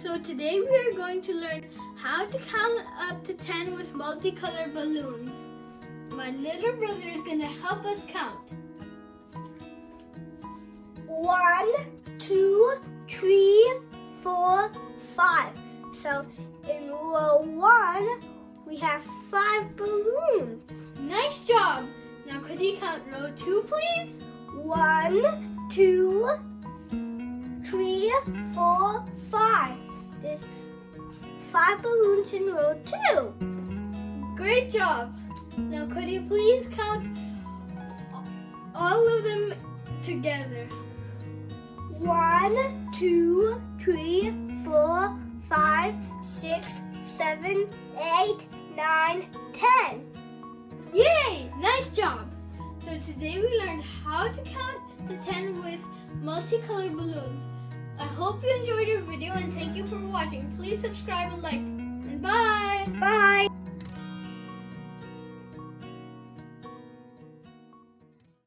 So today we are going to learn how to count up to 10 with multicolored balloons. My little brother is going to help us count. 1, 2, 3, 4, 5. So in row 1, we have 5 balloons. Nice job! Now could you count row 2, please? 1, 2, 3, 4, 5. There's 5 balloons in row 2. Great job! Now could you please count all of them together? 1, 2, 3, 4, 5, 6, 7, 8, 9, 10. Yay! Nice job! So today we learned how to count to 10 with multicolored balloons. I hope you enjoyed our video and thank you for watching. Please subscribe and like. And bye! Bye!